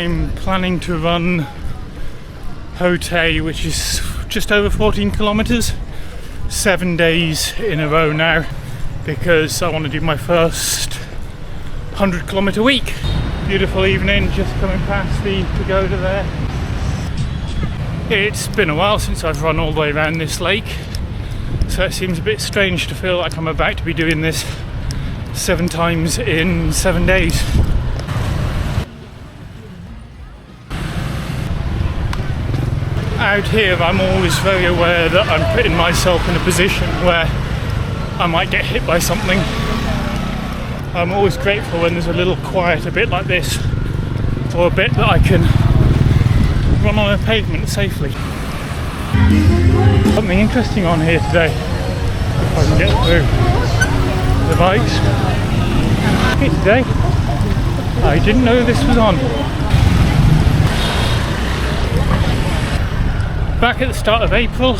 I'm planning to run Ho Tay, which is just over 14 kilometres, 7 days in a row now, because I want to do my first 100 kilometre week. Beautiful evening, just coming past the pagoda there. It's been a while since I've run all the way around this lake, so it seems a bit strange to feel like I'm about to be doing this 7 times in 7 days. Out here I'm always very aware that I'm putting myself in a position where I might get hit by something. I'm always grateful when there's a little quieter bit like this, or a bit that I can run on a pavement safely. Something interesting on here today, if I can get through the bikes. Hey, today I didn't know this was on. Back at the start of April,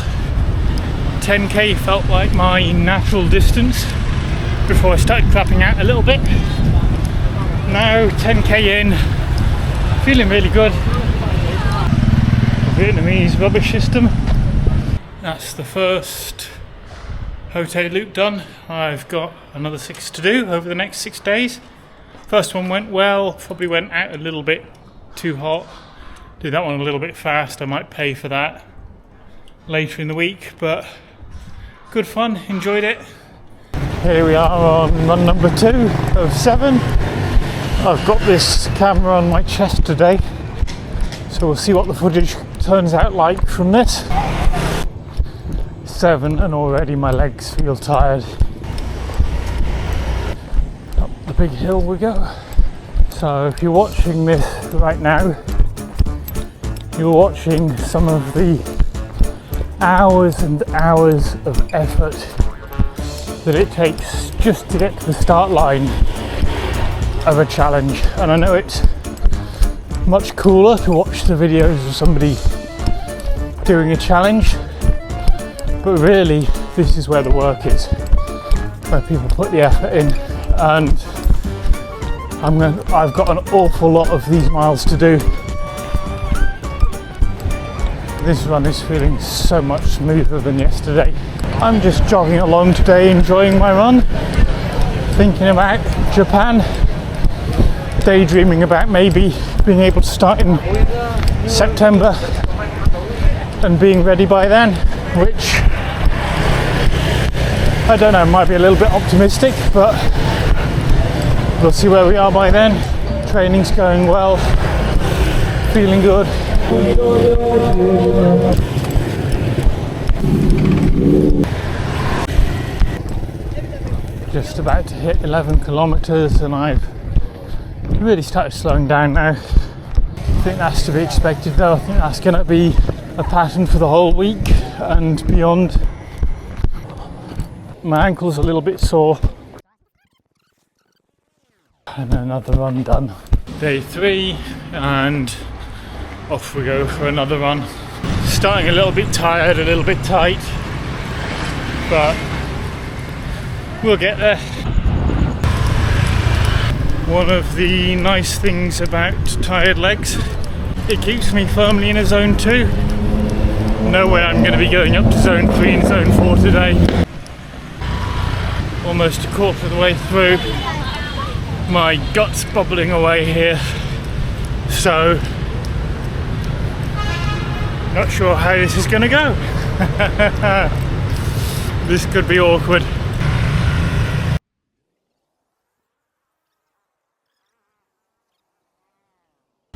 10k felt like my natural distance before I started crapping out a little bit. Now 10k in, feeling really good. Vietnamese rubbish system. That's the first Ho Tay loop done. I've got another 6 to do over the next 6 days. First one went well, probably went out a little bit too hot. Did that one a little bit fast, I might pay for that later in the week, but good fun, enjoyed it. Here we are on run number 2 of 7. I've got this camera on my chest today, so we'll see what the footage turns out like from this. 7 and already my legs feel tired. Up the big hill we go. So if you're watching this right now, you're watching some of the hours and hours of effort that it takes just to get to the start line of a challenge. And I know it's much cooler to watch the videos of somebody doing a challenge, but really this is where the work is, where people put the effort in, and I've got an awful lot of these miles to do. This run is feeling so much smoother than yesterday. I'm just jogging along today, enjoying my run, thinking about Japan, daydreaming about maybe being able to start in September and being ready by then, which I don't know, might be a little bit optimistic, but we'll see where we are by then. Training's going well, feeling good. Just about to hit 11 kilometres and I've really started slowing down now. I think that's to be expected though. I think that's going to be a pattern for the whole week and beyond. My ankle's a little bit sore. And another run done. Day 3 and off we go for another run. Starting a little bit tired, a little bit tight, but we'll get there. One of the nice things about tired legs, it keeps me firmly in a zone 2. No way I'm going to be going up to zone 3 and zone 4 today. Almost a quarter of the way through. My gut's bubbling away here, so not sure how this is going to go. This could be awkward.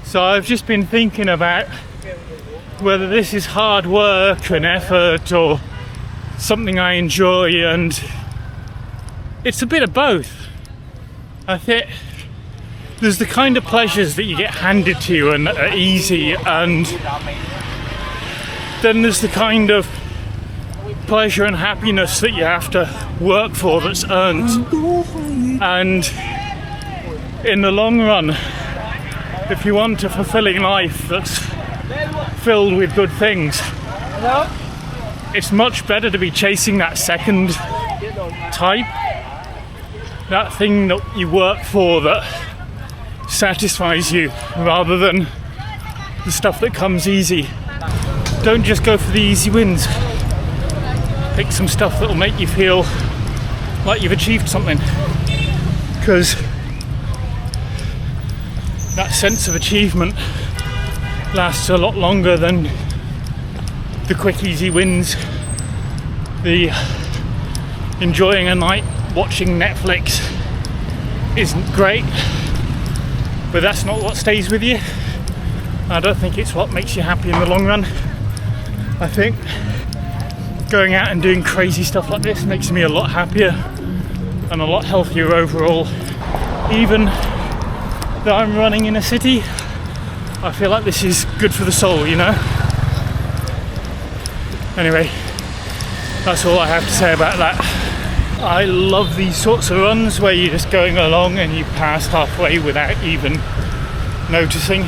So I've just been thinking about whether this is hard work and effort or something I enjoy, and it's a bit of both. I think there's the kind of pleasures that you get handed to you and are easy, and then there's the kind of pleasure and happiness that you have to work for that's earned. And in the long run, if you want a fulfilling life that's filled with good things, it's much better to be chasing that second type, that thing that you work for that satisfies you rather than the stuff that comes easy. Don't just go for the easy wins. Pick some stuff that will make you feel like you've achieved something, because that sense of achievement lasts a lot longer than the quick easy wins. The enjoying a night watching Netflix isn't great, but that's not what stays with you. I don't think it's what makes you happy in the long run. I think going out and doing crazy stuff like this makes me a lot happier and a lot healthier overall. Even though I'm running in a city, I feel like this is good for the soul, you know? Anyway, that's all I have to say about that. I love these sorts of runs where you're just going along and you pass halfway without even noticing.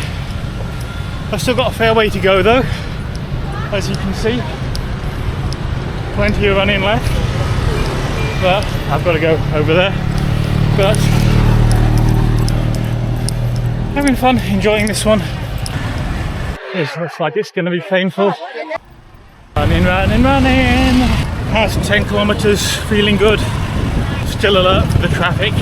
I've still got a fair way to go though, as you can see. Plenty of running left, but I've got to go over there. But having fun, enjoying this one. This looks like it's going to be painful. Running. Past 10 kilometres, feeling good. Still alert for the traffic.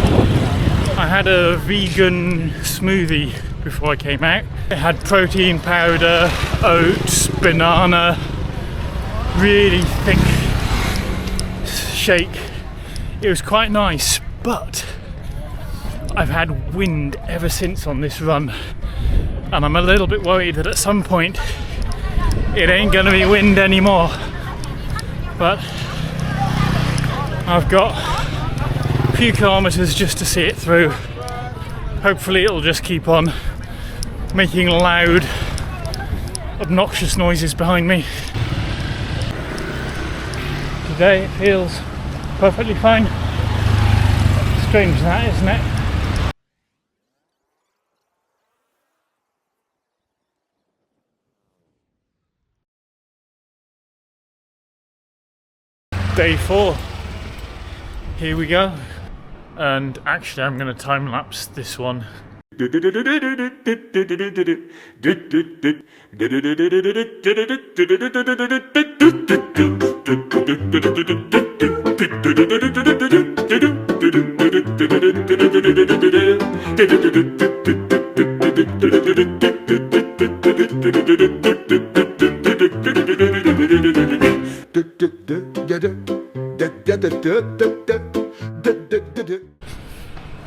I had a vegan smoothie before I came out. It had protein powder, oats, banana, really thick shake. It was quite nice, but I've had wind ever since on this run, and I'm a little bit worried that at some point it ain't gonna be wind anymore. But I've got a few kilometres just to see it through. Hopefully it'll just keep on making loud, obnoxious noises behind me. Today it feels perfectly fine. Strange that, isn't it? Day 4. Here we go. And actually I'm going to time lapse this one.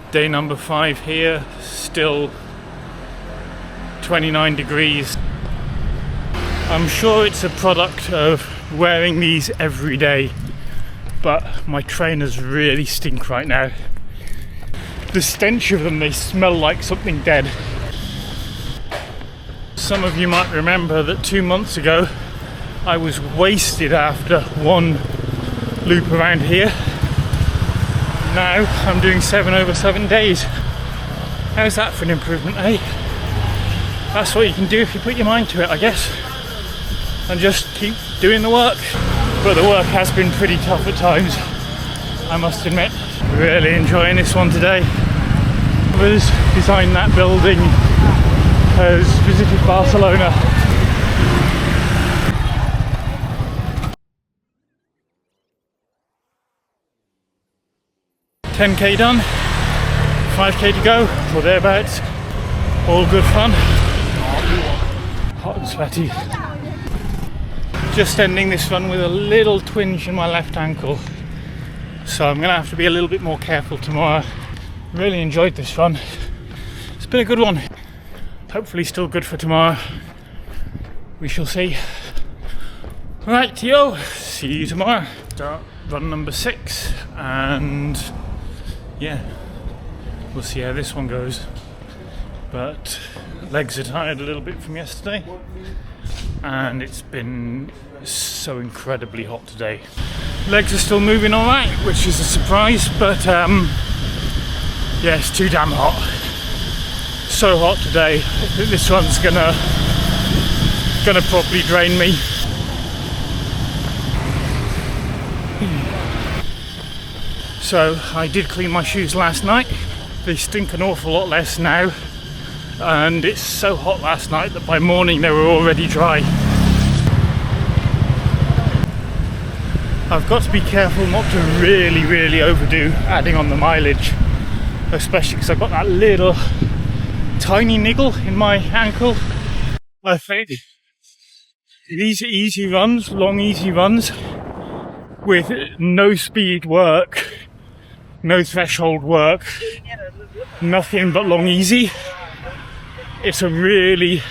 Day number 5 here, still 29 degrees. I'm sure it's a product of wearing these every day, but my trainers really stink right now. The stench of them, they smell like something dead. Some of you might remember that 2 months ago I was wasted after one loop around here. Now I'm doing 7 over 7 days. How's that for an improvement, eh? That's what you can do if you put your mind to it, I guess, and just keep doing the work. But the work has been pretty tough at times, I must admit. Really enjoying this one today. Whoever's designed that building has visited Barcelona. $10k done, 5k to go, or thereabouts. All good fun. Hot and sweaty. Just ending this run with a little twinge in my left ankle, so I'm going to have to be a little bit more careful tomorrow. Really enjoyed this run. It's been a good one. Hopefully still good for tomorrow. We shall see. Right, yo, see you tomorrow. Start run number 6, and yeah, we'll see how this one goes. But legs are tired a little bit from yesterday, and it's been so incredibly hot today. Legs are still moving all right, which is a surprise, but yeah, it's too damn hot. So hot today. I think this one's gonna properly drain me. So I did clean my shoes last night. They stink an awful lot less now. and it's so hot last night that by morning they were already dry. I've got to be careful not to really overdo adding on the mileage, especially because I've got that little tiny niggle in my ankle. I think these easy runs, long easy runs with no speed work, no threshold work, nothing but long easy. It's a really,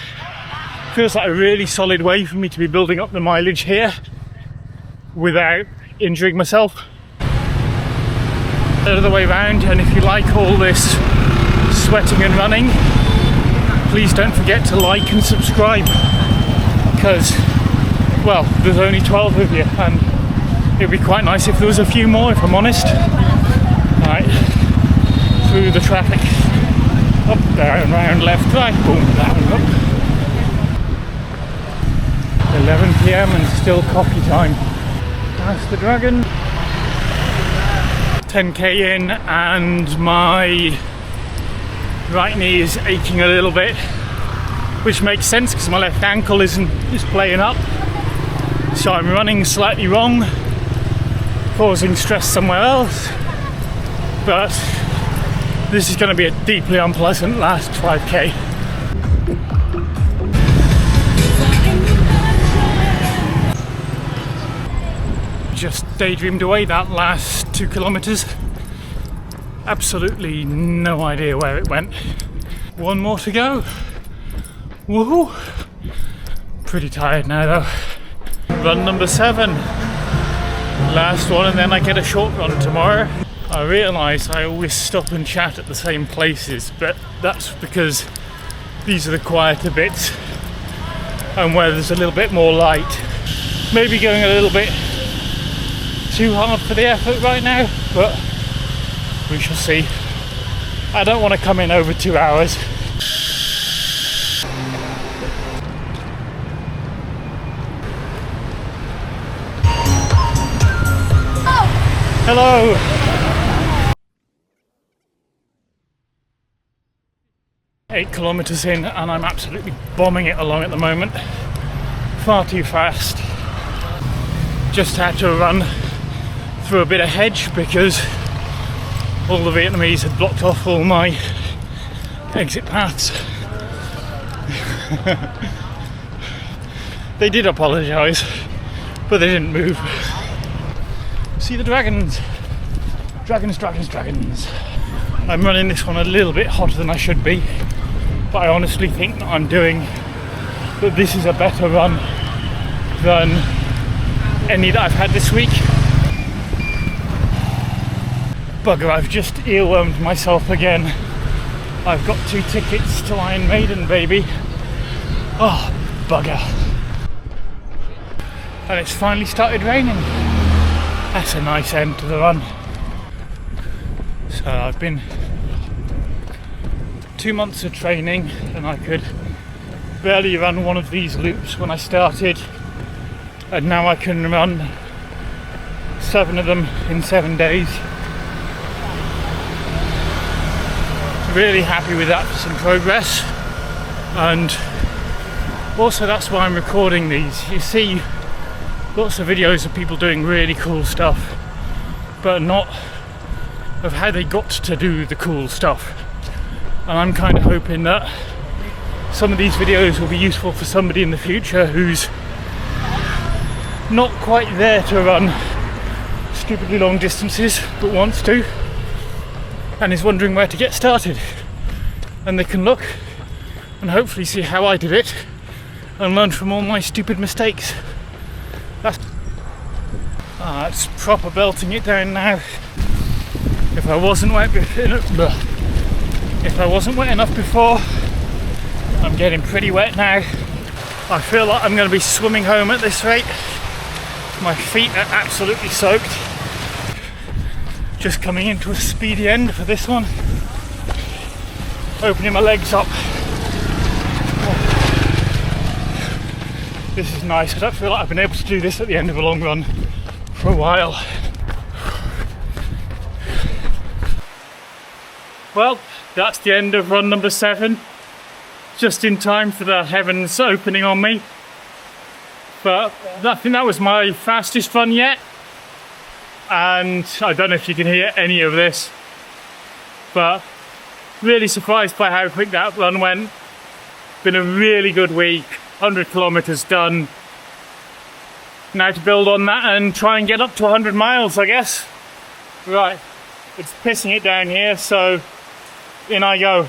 feels like a really solid way for me to be building up the mileage here without injuring myself. The other way around, and if you like all this sweating and running, please don't forget to like and subscribe, because, well, there's only 12 of you and it'd be quite nice if there was a few more, if I'm honest. Right, through the traffic, up, down, round, left, right, boom, down, up. 11 PM and still coffee time. That's the Dragon. 10k in and my right knee is aching a little bit, which makes sense because my left ankle is playing up. So I'm running slightly wrong, causing stress somewhere else. But this is going to be a deeply unpleasant last 5k. Just daydreamed away that last 2 kilometres. Absolutely no idea where it went. One more to go. Woohoo! Pretty tired now though. Run number 7. Last one, and then I get a short run tomorrow. I realise I always stop and chat at the same places, but that's because these are the quieter bits and where there's a little bit more light. Maybe going a little bit too hard for the effort right now, but we shall see. I don't want to come in over 2 hours. Hello! 8 kilometres in and I'm absolutely bombing it along at the moment. Far too fast. Just had to run through a bit of hedge because all the Vietnamese had blocked off all my exit paths. They did apologise, but they didn't move. See the dragons. Dragons, dragons, dragons. I'm running this one a little bit hotter than I should be, but I honestly think that that this is a better run than any that I've had this week. Bugger, I've just earwormed myself again. I've got 2 tickets to Iron Maiden, baby. Oh, bugger. And it's finally started raining. That's a nice end to the run. So I've been 2 months of training and I could barely run one of these loops when I started, and now I can run 7 of them in 7 days. Really happy with that, for some progress. And also that's why I'm recording these. You see lots of videos of people doing really cool stuff, but not of how they got to do the cool stuff. And I'm kind of hoping that some of these videos will be useful for somebody in the future who's not quite there to run stupidly long distances but wants to, and is wondering where to get started. And they can look and hopefully see how I did it and learn from all my stupid mistakes. It's proper belting it down now. If I wasn't wet enough before, I'm getting pretty wet now. I feel like I'm going to be swimming home at this rate. My feet are absolutely soaked. Just coming into a speedy end for this one. Opening my legs up. This is nice. I don't feel like I've been able to do this at the end of a long run for a while. Well, that's the end of run number 7. just in time for the heavens opening on me. But I think that was my fastest run yet. And I don't know if you can hear any of this, but really surprised by how quick that run went. Been a really good week, 100 kilometres done. Now to build on that and try and get up to 100 miles, I guess. Right, it's pissing it down here, so in I go.